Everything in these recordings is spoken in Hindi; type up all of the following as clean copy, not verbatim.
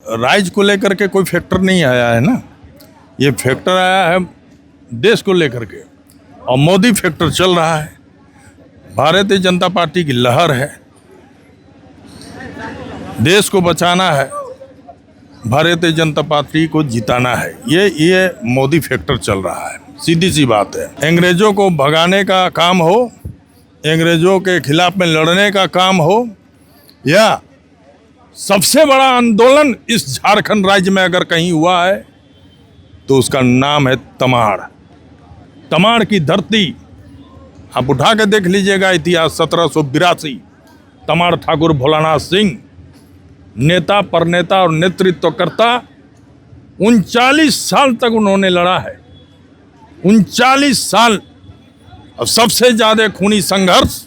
राज्य को लेकर के कोई फैक्टर नहीं आया है ना, ये फैक्टर आया है देश को लेकर के, और मोदी फैक्टर चल रहा है। भारतीय जनता पार्टी की लहर है, देश को बचाना है, भारतीय जनता पार्टी को जिताना है, ये मोदी फैक्टर चल रहा है। सीधी सी बात है, अंग्रेजों को भगाने का काम हो, अंग्रेजों के खिलाफ में लड़ने का काम हो, या सबसे बड़ा आंदोलन इस झारखंड राज्य में अगर कहीं हुआ है तो उसका नाम है तमाड़। तमाड़ की धरती आप उठा के देख लीजिएगा, इतिहास 1782। तमाड़ ठाकुर भोलानाथ सिंह नेता, परनेता और नेतृत्वकर्ता, 39 साल तक उन्होंने लड़ा है। 39 साल। अब सबसे ज्यादा खूनी संघर्ष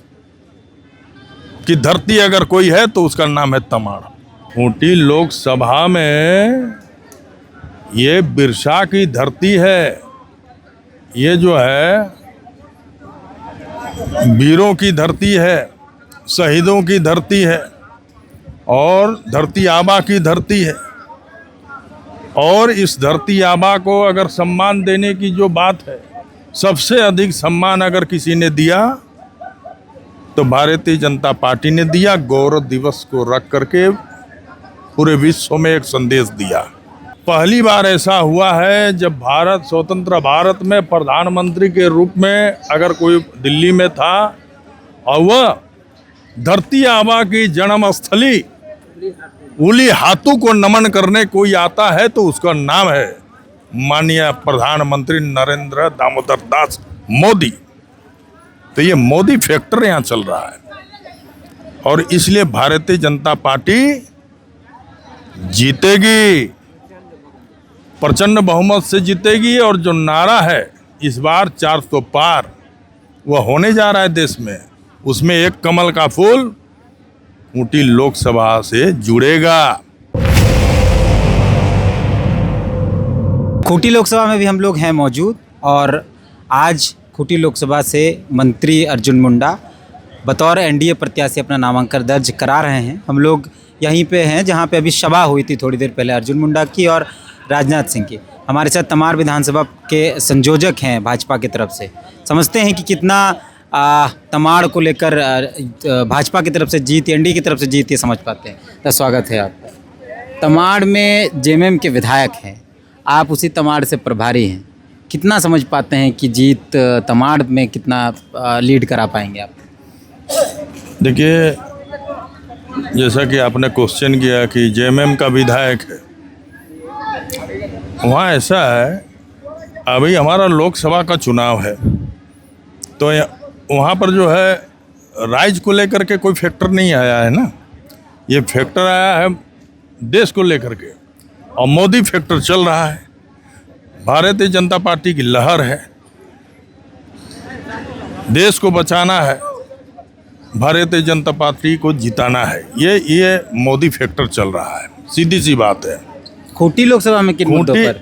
की धरती अगर कोई है तो उसका नाम है तमाड़। खूंटी लोकसभा में ये बिरसा की धरती है, ये जो है वीरों की धरती है, शहीदों की धरती है, और धरती आबा की धरती है। और इस धरती आबा को अगर सम्मान देने की जो बात है, सबसे अधिक सम्मान अगर किसी ने दिया तो भारतीय जनता पार्टी ने दिया। गौरव दिवस को रख करके पूरे विश्व में एक संदेश दिया। पहली बार ऐसा हुआ है जब भारत स्वतंत्र भारत में प्रधानमंत्री के रूप में अगर कोई दिल्ली में था और वह धरती आबा की जन्मस्थली उली हाथू को नमन करने कोई आता है तो उसका नाम है माननीय प्रधानमंत्री नरेंद्र दामोदर दास मोदी। तो ये मोदी फैक्टर यहाँ चल रहा है, और इसलिए भारतीय जनता पार्टी जीतेगी, प्रचंड बहुमत से जीतेगी। और जो नारा है इस बार 400 पार वह होने जा रहा है देश में, उसमें एक कमल का फूल खूंटी लोकसभा से जुड़ेगा। खूंटी लोकसभा में भी हम लोग हैं मौजूद, और आज खूंटी लोकसभा से मंत्री अर्जुन मुंडा बतौर एनडीए प्रत्याशी अपना नामांकन दर्ज करा रहे हैं। हम लोग यहीं पे हैं जहां पे अभी सभा हुई थी थोड़ी देर पहले अर्जुन मुंडा की और राजनाथ सिंह की। हमारे साथ तमाड़ विधानसभा के संयोजक हैं भाजपा की तरफ से। समझते हैं कि कितना तमाड़ को लेकर भाजपा की तरफ से जीत, एनडीए की तरफ से जीत, ये समझ पाते हैं। तो स्वागत है आपका। तमाड़ में जेएमएम के विधायक हैं, आप उसी तमाड़ से प्रभारी हैं, कितना समझ पाते हैं कि जीत तमाड़ में कितना लीड करा पाएंगे आप? देखिए, जैसा कि आपने क्वेश्चन किया कि जेएमएम का विधायक है, वहाँ ऐसा है अभी हमारा लोकसभा का चुनाव है, तो वहाँ पर जो है राज्य को लेकर के कोई फैक्टर नहीं आया है ना, ये फैक्टर आया है देश को लेकर के, और मोदी फैक्टर चल रहा है। भारतीय जनता पार्टी की लहर है, देश को बचाना है, भारतीय जनता पार्टी को जिताना है, ये मोदी फैक्टर चल रहा है। सीधी सी बात है। खूंटी लोकसभा में किन मुद्दों पर?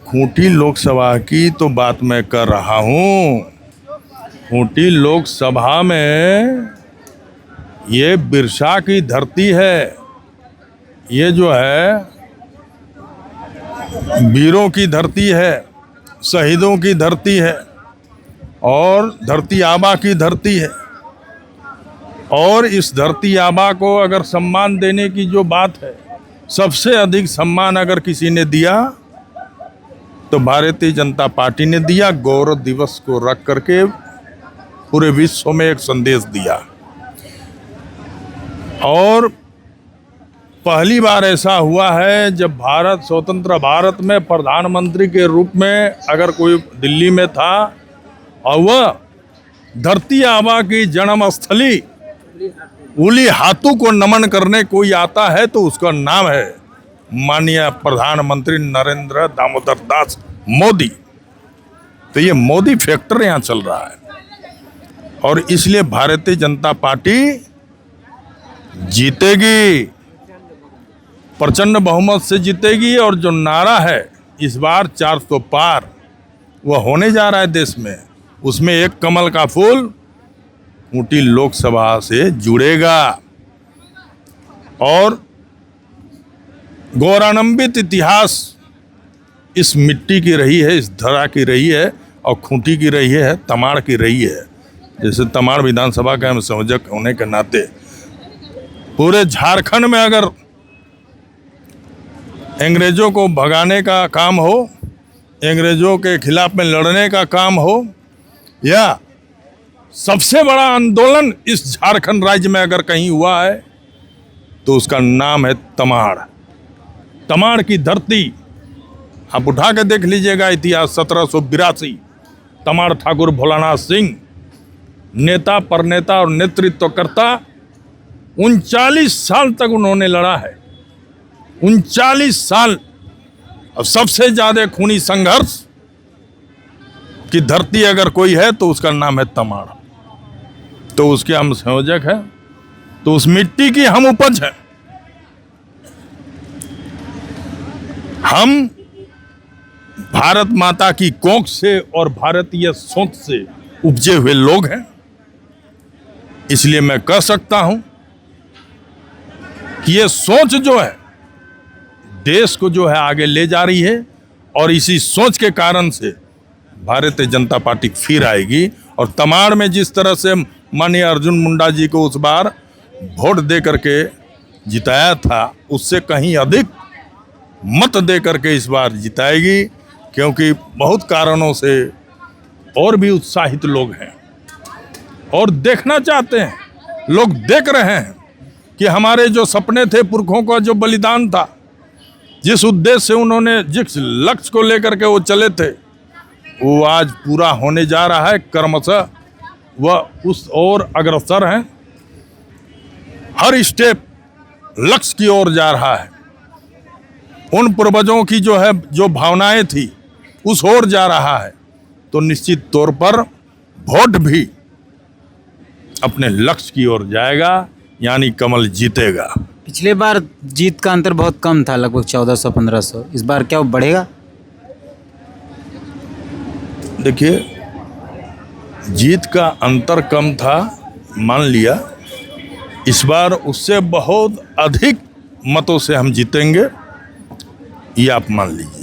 खूंटी लोकसभा की तो बात मैं कर रहा हूँ। खूंटी लोकसभा में ये बिरसा की धरती है, ये जो है वीरों की धरती है, शहीदों की धरती है, और धरती आबा की धरती है। और इस धरती आबा को अगर सम्मान देने की जो बात है, सबसे अधिक सम्मान अगर किसी ने दिया तो भारतीय जनता पार्टी ने दिया। गौरव दिवस को रख करके पूरे विश्व में एक संदेश दिया। और पहली बार ऐसा हुआ है जब भारत स्वतंत्र भारत में प्रधानमंत्री के रूप में अगर कोई दिल्ली में था और वह धरती आबा की जन्मस्थली उली हाथू को नमन करने कोई आता है तो उसका नाम है माननीय प्रधानमंत्री नरेंद्र दामोदर दास मोदी। तो ये मोदी फैक्टर यहाँ चल रहा है, और इसलिए भारतीय जनता पार्टी जीतेगी, प्रचंड बहुमत से जीतेगी। और जो नारा है इस बार 400 पार वह होने जा रहा है देश में, उसमें एक कमल का फूल खूंटी लोकसभा से जुड़ेगा। और गौरवान्वित इतिहास इस मिट्टी की रही है, इस धरा की रही है और खूंटी की रही है, तमाड़ की रही है। जैसे तमाड़ विधानसभा का हम संयोजक होने के नाते पूरे झारखंड में अगर अंग्रेजों को भगाने का काम हो, अंग्रेजों के खिलाफ में लड़ने का काम हो, या सबसे बड़ा आंदोलन इस झारखंड राज्य में अगर कहीं हुआ है तो उसका नाम है तमाड़। तमाड़ की धरती आप उठा के देख लीजिएगा इतिहास। 1782 तमाड़ ठाकुर भोलानाथ सिंह नेता, परनेता और नेतृत्वकर्ता 39 साल तक उन्होंने लड़ा है। 39 साल। अब सबसे ज्यादा खूनी संघर्ष की धरती अगर कोई है तो उसका नाम है तमाड़। तो उसके हम संयोजक हैं, तो उस मिट्टी की हम उपज हैं। हम भारत माता की कोख से और भारतीय सोच से उपजे हुए लोग हैं। इसलिए मैं कह सकता हूं कि ये सोच जो है देश को जो है आगे ले जा रही है, और इसी सोच के कारण से भारतीय जनता पार्टी फिर आएगी। और तमाड़ में जिस तरह से माननीय अर्जुन मुंडा जी को उस बार वोट दे करके जिताया था, उससे कहीं अधिक मत दे करके इस बार जिताएगी, क्योंकि बहुत कारणों से और भी उत्साहित लोग हैं और देखना चाहते हैं। लोग देख रहे हैं कि हमारे जो सपने थे, पुरखों का जो बलिदान था, जिस उद्देश्य से उन्होंने, जिस लक्ष्य को लेकर के वो चले थे, वो आज पूरा होने जा रहा है। क्रमशः वह उस ओर अग्रसर हैं। हर स्टेप लक्ष्य की ओर जा रहा है। उन पूर्वजों की जो है, जो भावनाएं थी, उस ओर जा रहा है। तो निश्चित तौर पर वोट भी अपने लक्ष्य की ओर जाएगा, यानी कमल जीतेगा। पिछले बार जीत का अंतर बहुत कम था, लगभग 1400-1500। इस बार क्या वो बढ़ेगा? देखिए, जीत का अंतर कम था, मान लिया। इस बार उससे बहुत अधिक मतों से हम जीतेंगे, ये आप मान लीजिए।